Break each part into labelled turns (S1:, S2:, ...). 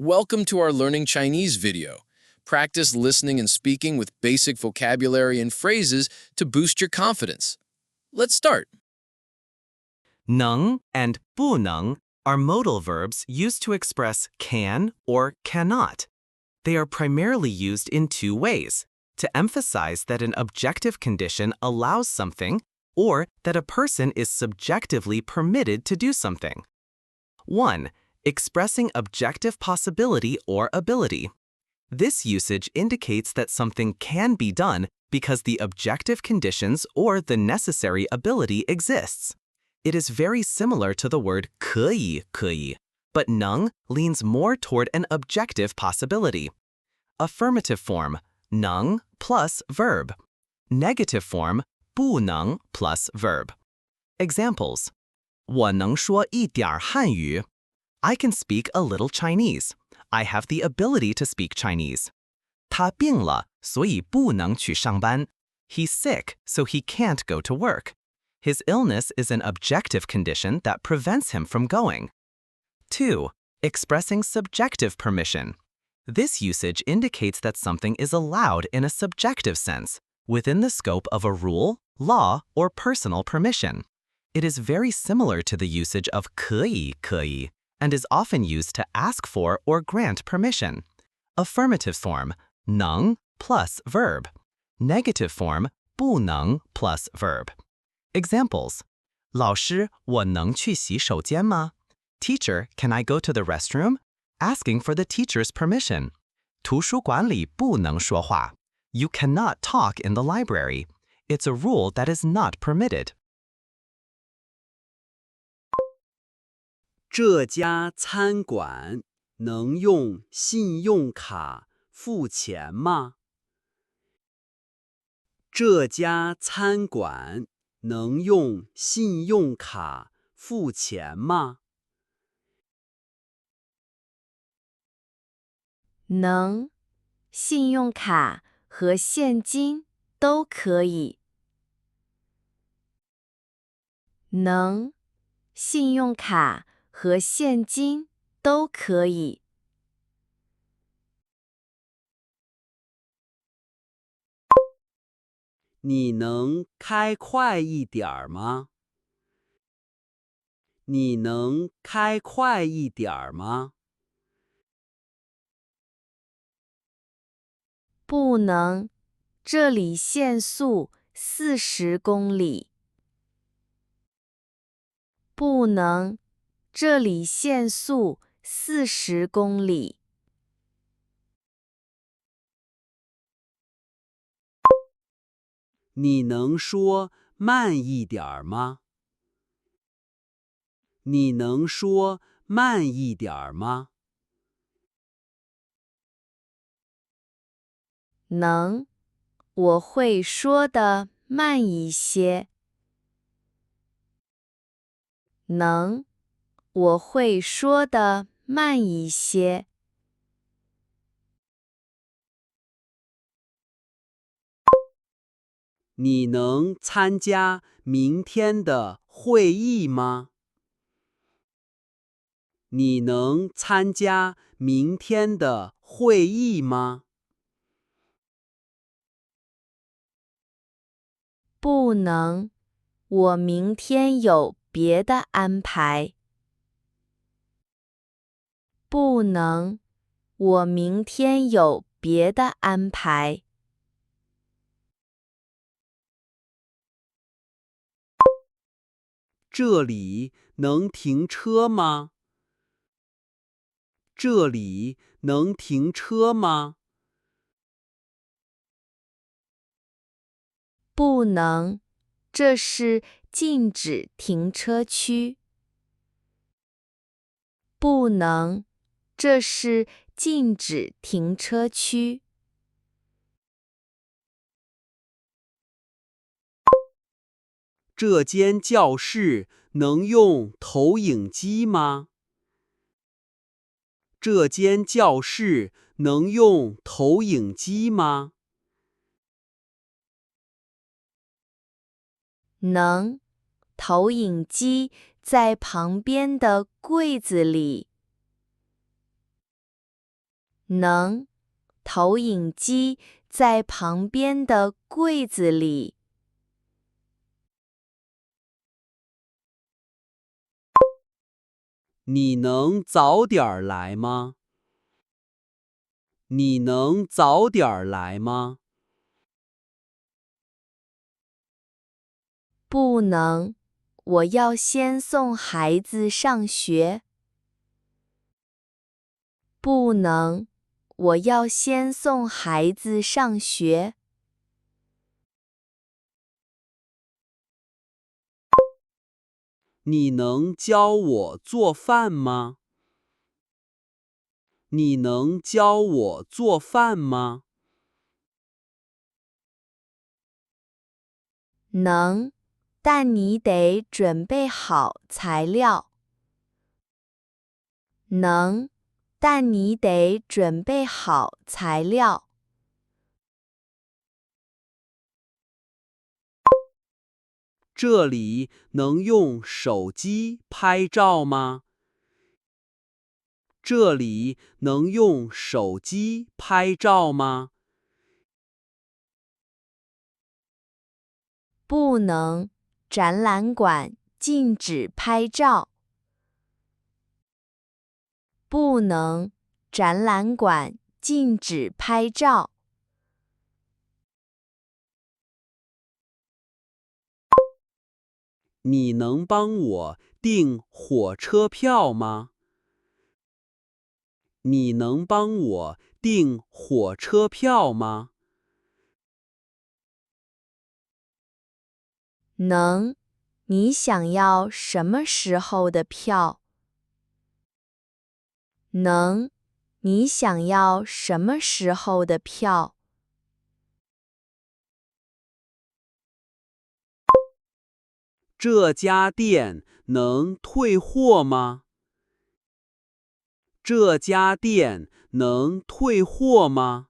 S1: Welcome to our Learning Chinese video. Practice listening and speaking with basic vocabulary and phrases to boost your confidence. Let's start.
S2: 能 and 不能 are modal verbs used to express can or cannot. They are primarily used in two ways: to emphasize that an objective condition allows something, or that a person is subjectively permitted to do something. 1. Expressing objective possibility or ability. This usage indicates that something can be done because the objective conditions or the necessary ability exists. It is very similar to the word 可以, but 能 leans more toward an objective possibility. Affirmative form, 能 plus verb. Negative form, 不能 plus verb. Examples: 我能说一点汉语. I can speak a little Chinese. I have the ability to speak Chinese. 他病了，所以不能去上班. He's sick, so he can't go to work. His illness is an objective condition that prevents him from going. 2. Expressing subjective permission. This usage indicates that something is allowed in a subjective sense, within the scope of a rule, law, or personal permission. It is very similar to the usage of 可以, and is often used to ask for or grant permission. Affirmative form, 能 plus verb. Negative form, 不能 plus verb. Examples: 老师，我能去洗手间吗? Teacher, can I go to the restroom? Asking for the teacher's permission. 图书馆里不能说话. You cannot talk in the library. It's a rule that is not permitted.
S3: 这家餐馆能用信用卡付钱吗？这家餐馆能用信用卡付钱吗？
S4: 能，信用卡和现金都可以。能，信用卡和现金都可以。
S3: 你能开快一点吗？你能开快一点吗？
S4: 不能，这里限速40公里。不能，这里限速40公里。
S3: 你能说慢一点吗？你能说慢一点吗？
S4: 能，我会说的慢一些。能，我会说的慢一些。
S3: 你能参加明天的会议吗？你能参加明天的会议吗？
S4: 不能，我明天有别的安排。不能，我明天有别的安排。
S3: 这里能停车吗？这里能停车吗？
S4: 不能，这是禁止停车区。不能，这是禁止停车区。
S3: 这间教室能用投影机吗？这间教室能用投影机吗？
S4: 能，投影机在旁边的柜子里。能。投影机在旁边的柜子里。
S3: 你能早点来吗？你能早点来吗？
S4: 不能，我要先送孩子上学。不能，我要先送孩子上学。
S3: 你能教我做饭吗？你能教我做饭吗？
S4: 能，但你得准备好材料。能，但你得准备好材料。
S3: 这里能用手机拍照吗？这里能用手机拍照吗？
S4: 不能，展览馆禁止拍照。不能，展览馆禁止拍照。
S3: 你能帮我订火车票吗？你能帮我订火车票吗？
S4: 能，你想要什么时候的票？能，你想要什么时候的票？
S3: 这家店能退货吗？这家店能退货吗？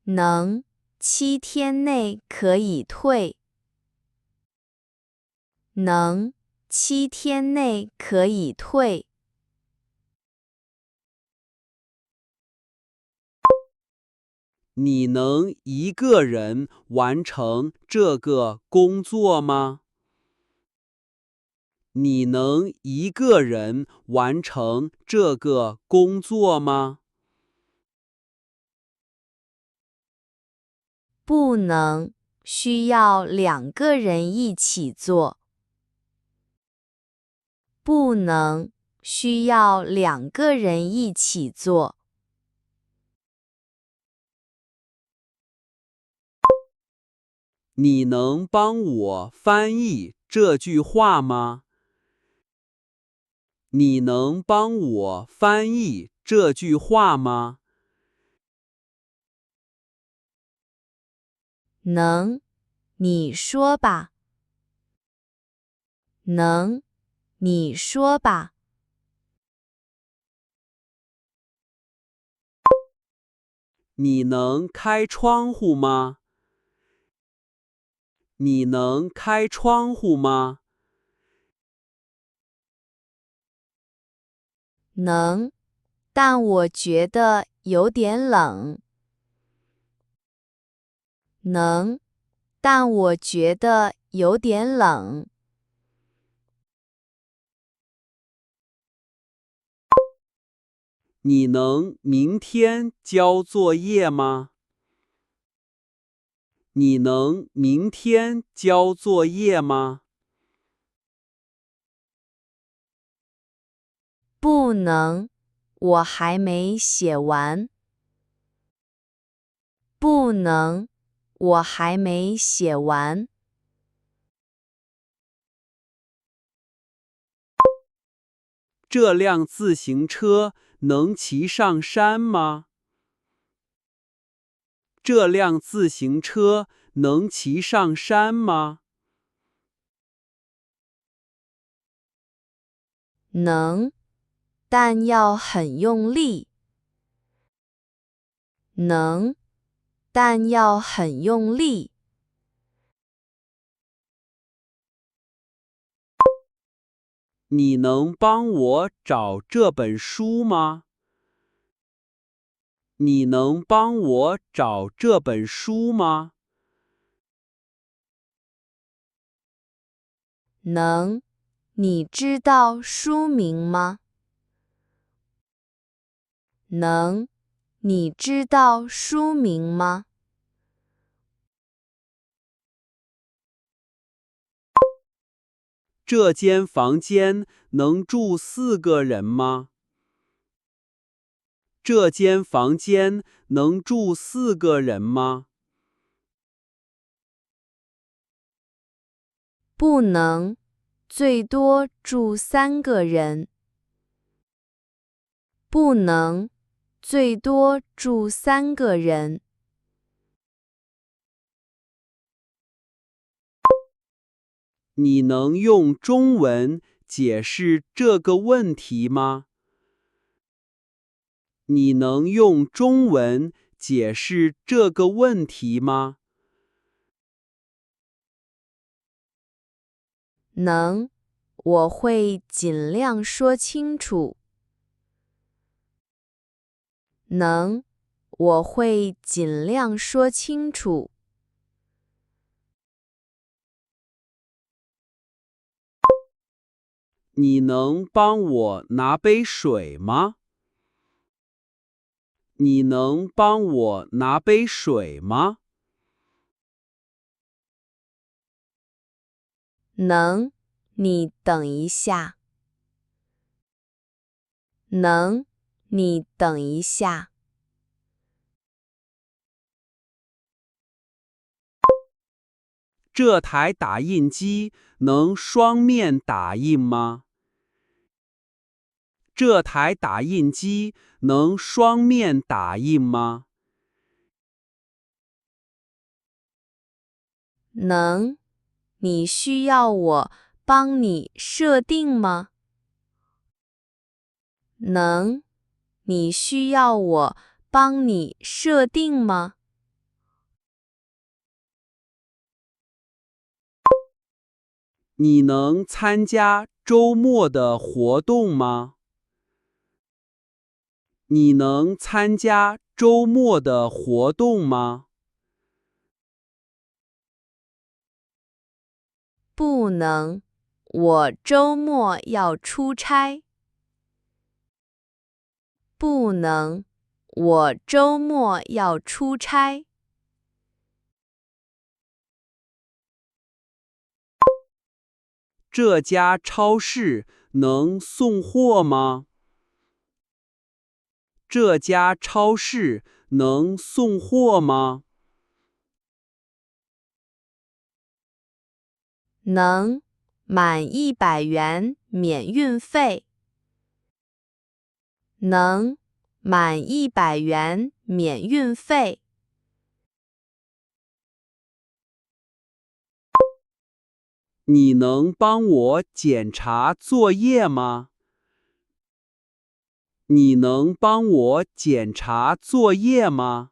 S4: 能，7天内可以退。能，7天内可以退。
S3: 你能一个人完成这个工作吗？你能一个人完成这个工作吗？
S4: 不能，需要2个人一起做。不能，需要2个人一起做。
S3: 你能帮我翻译这句话吗？你能帮我翻译这句话吗？
S4: 能，你说吧。能，你说吧。
S3: 你能开窗户吗？你能开窗户吗？
S4: 能，但我觉得有点冷。能，但我觉得有点冷。
S3: 你能明天交作业吗？你能明天交作业吗？
S4: 不能，我还没写完。不能，我还没写完。
S3: 这辆自行车能骑上山吗？这辆自行车能骑上山吗？
S4: 能，但要很用力。能，但要很用力。
S3: 你能帮我找这本书吗？你能帮我找这本书吗？
S4: 能。你知道书名吗？能。你知道书名吗？
S3: 这间房间能住4个人吗？这间房间能住4个人吗？
S4: 不能，最多住3个人。不能，最多住3个人。
S3: 你能用中文解释这个问题吗？你能用中文解释这个问题吗？
S4: 能，我会尽量说清楚。能，我会尽量说清楚。
S3: 你能帮我拿杯水吗？你能帮我拿杯水吗？
S4: 能，你等一下。能，你等一下。
S3: 这台打印机能双面打印吗？这台打印机能双面打印吗？
S4: 能，你需要我帮你设定吗？能，你需要我帮你设定吗？
S3: 你能参加周末的活动吗？你能参加周末的活动吗？
S4: 不能，我周末要出差。不能，我周末要出差。
S3: 这家超市能送货吗？这家超市能送货吗？
S4: 能，满100元免运费。能，满100元免运费。
S3: 你能帮我检查作业吗？你能帮我检查作业吗？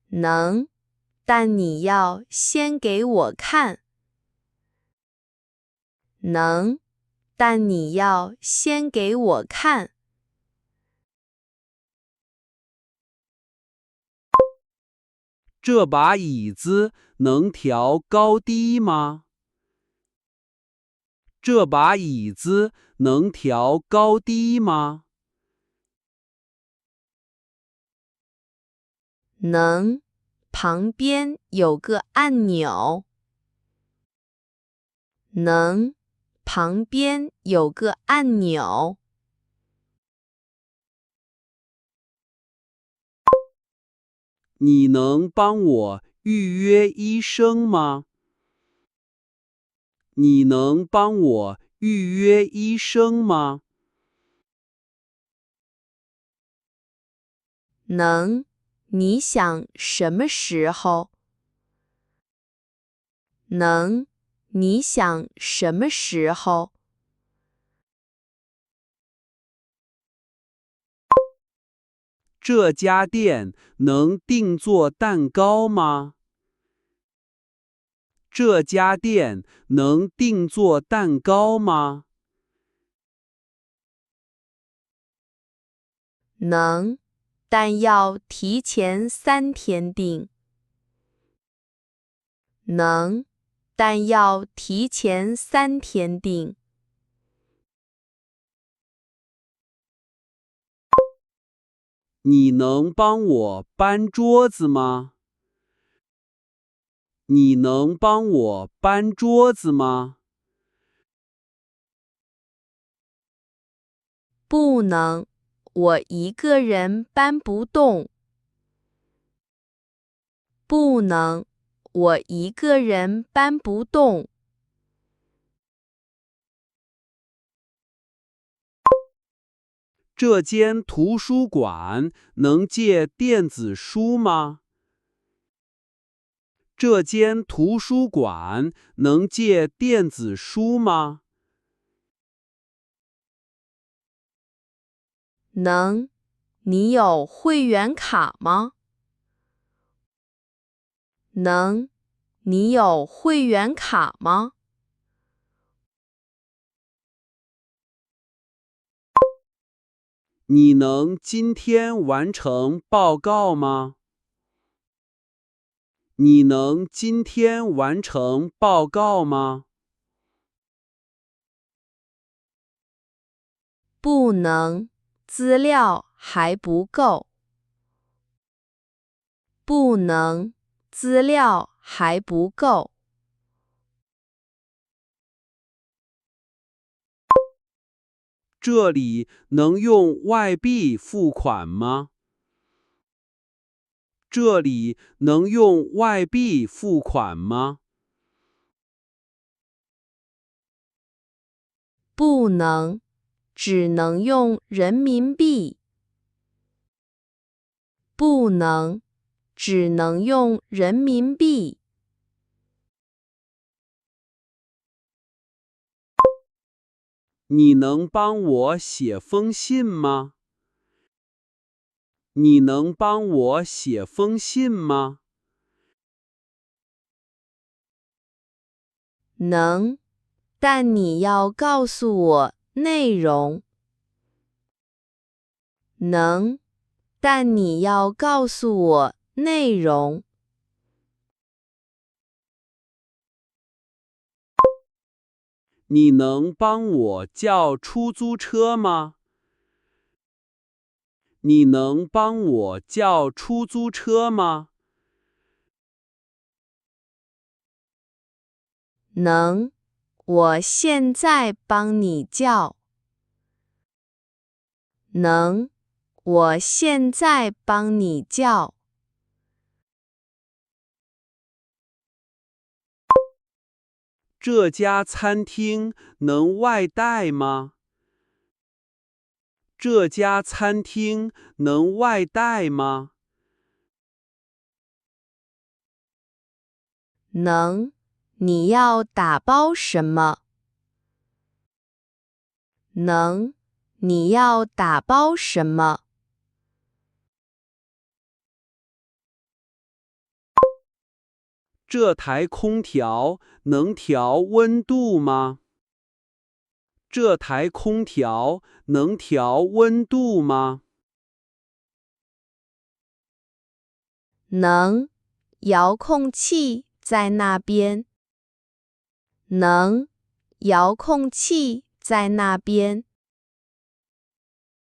S4: 能，但你要先给我看。能，但你要先给我看。
S3: 这把椅子能调高低吗？这把椅子能调高低吗？
S4: 能，旁边有个按钮。能，旁边有个按钮。
S3: 你能帮我预约医生吗？你能帮我预约医生吗？
S4: 能，你想什么时候？能，你想什么时候？
S3: 这家店能定做蛋糕吗？这家店能定做蛋糕吗？
S4: 能，但要提前3天订。能，但要提前3天订。
S3: 你能帮我搬桌子吗？你能帮我搬桌子吗？
S4: 不能，我一个人搬不动。不能，我一个人搬不动。
S3: 这间图书馆能借电子书吗？这间图书馆能借电子书吗？
S4: 能，你有会员卡吗？能，你有会员卡吗？
S3: 你能今天完成报告吗？你能今天完成报告吗？
S4: 不能，资料还不够。不能，资料还不够。
S3: 这里能用外币付款吗？这里能用外币付款吗？
S4: 不能，只能用人民币。不能，只能用人民币。
S3: 你能帮我写封信吗？你能帮我写封信吗？
S4: 能，但你要告诉我内容。能，但你要告诉我内容。
S3: 你能帮我叫出租车吗？你能帮我叫出租车吗？
S4: 能，我现在帮你叫。能，我现在帮你叫。
S3: 这家餐厅能外带吗？这家餐厅能外带吗？
S4: 能，你要打包什么？能，你要打包什么？
S3: 这台空调能调温度吗？这台空调能调温度吗？
S4: 能，遥控器在那边。能，遥控器在那边。